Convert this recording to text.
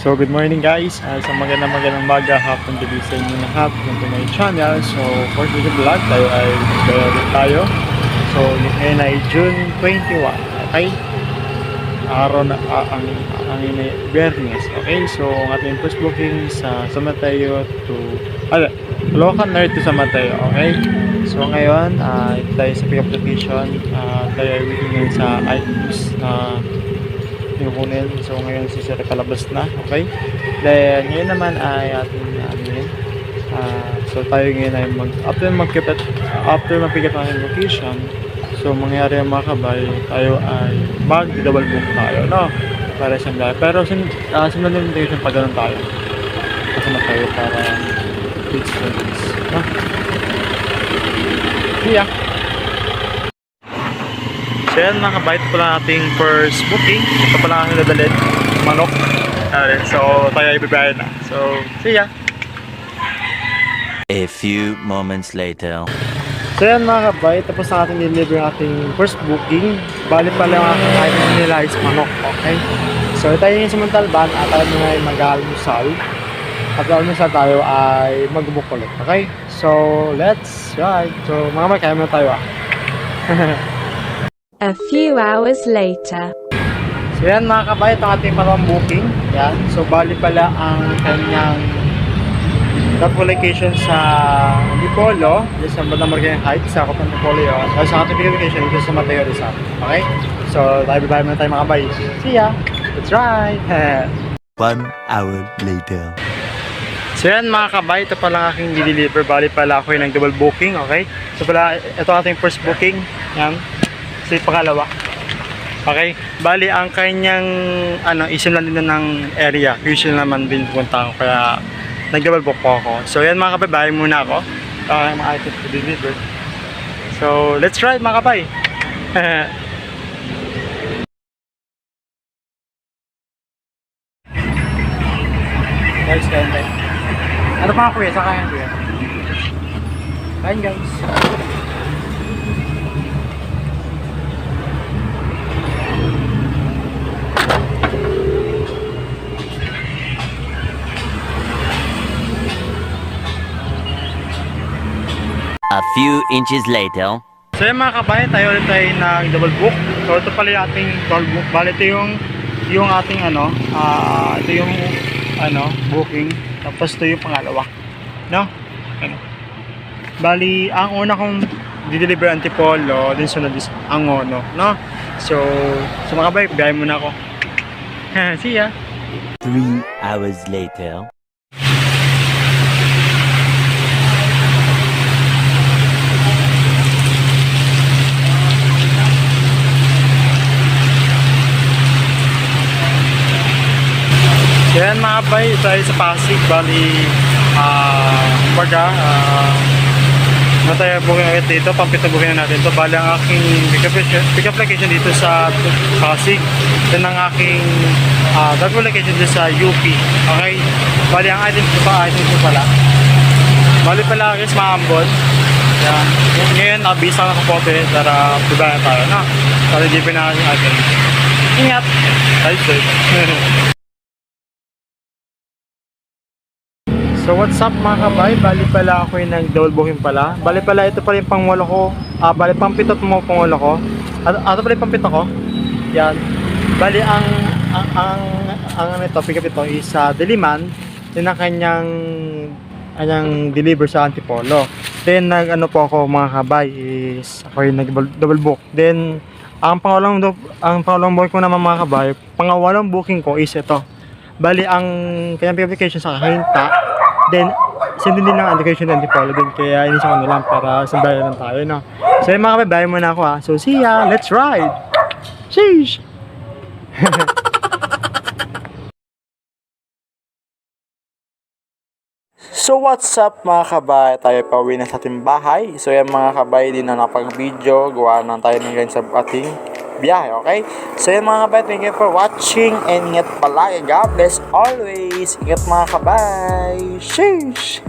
So good morning guys, sa magandang baga, hapon gabi sa inyo lahat ng my channel. So for today's vlog, tayo ay magbayad tayo. So ngayon ay June 21, okay? Araw na ang Biyernes, okay? So ang ating first booking sa San Mateo to Locan North to San Mateo, okay? So ngayon, tayo sa pick-up location, tayo ay waiting ngayon sa items na pinukunin. So ngayon si Sir kalabas na, okay? Then ngayon naman ay ating so tayo ngayon ay after mag-pick up ang location, so mangyayari ang mga kabay, tayo ay mag-double book tayo, no? Para sa mga, pero sunod ng invitation pa ganun tayo. Kasama tayo para fix this, no? Yeah. So yan mga kabay, ito pala ating first booking. Ito pala ang nadalhin, manok. So tayo ay bibiyahin na. So see ya! A few moments later. So yan mga kabay, tapos na ating deliver ang ating first booking. Bali pala ang ating item nila is manok, okay? So tayo yung samantalban at tayo na ay mag-almusal. At almusal tayo ay mag-book ulit, okay? So let's ride! So mga kabay, kaya muna tayo A few hours later. So yan mga kabay, ito ang ating parang booking. Yan. So bali pala ang kanyang location sa Antipolo, sa Bandang Marikina Heights, sa Copan Antipolo yun. So sa ating location dito sa Mateo Rizal. Okay? So tayo bibay muna tayo mga kabay. See ya! Let's ride! 1 hour later. So yan mga kabay, ito pala ang aking deliver. Bali pala ako yung nag-double booking. Okay? So pala, ito ang ating first booking. Yan. So yung pangalawa. Okay? Bali ang kanyang isim lang din ng area. Usually naman din punta ako. Kaya nag-double book po ako. So yan mga kabay, bahay muna ako. Mga items to deliver. So let's ride mga kabay. Guys, kain. Ano pa kuya? Sa kain kuya? Kain guys. A few inches later. So yung mga kabayan, tayo ulit tayo nag-double book. So ito pala yung ating double book. Bali ito yung ating ito yung booking. Tapos ito yung pangalawa. No? Bali, ang una kong dideliver Antipolo, din sunod is Angono, no? So mga kabayan, biyahe muna ako. See ya! 3 hours later. So yan mga kabay, tayo sa Pasig. Bali, tayo booking agad dito, pampito booking na natin ito. Bali ang aking pick up location dito sa Pasig. Then ang aking double location dito sa UP. Okay? Bali ang item ko pala. Bali pala guys, maambon. Yan. Ngayon, abisa na kapote para bibayan tayo na. Para hindi pinakasin natin. Ingat! Right side. So what's up mga kabay, bali pala ako yung nag-double booking pala. Bali pala ito pala yung pangwalo ko. Bali pangpitot mo pangwalo ko. Ito pala yung pangpito ko. Yan. Bali ang pick up ito is sa Diliman. Din ang kanyang deliver sa Antipolo. Then po ako mga kabay is ako yung nag-double book. Then ang pangalawang booking ko naman mga kabay, pangawalong booking ko is ito. Bali ang kanyang pick up location sa Kahinta. Then, sendin din ng allocation ng Antipolo din. Kaya inisip ko na lang para sandayan lang tayo, no? So yung mga kabay, bahay muna ako ha. So see ya! Let's ride! Sheesh! So what's up mga kabay? Tayo pa uwi na sa ating bahay. So yan mga kabay, din na napag-video. Gawa na tayo ng ganyan sa ating biyahe, okay? So yan mga kabay, thank you for watching. And ingat palagi. God bless always. Ingat mga kabay. Sheesh!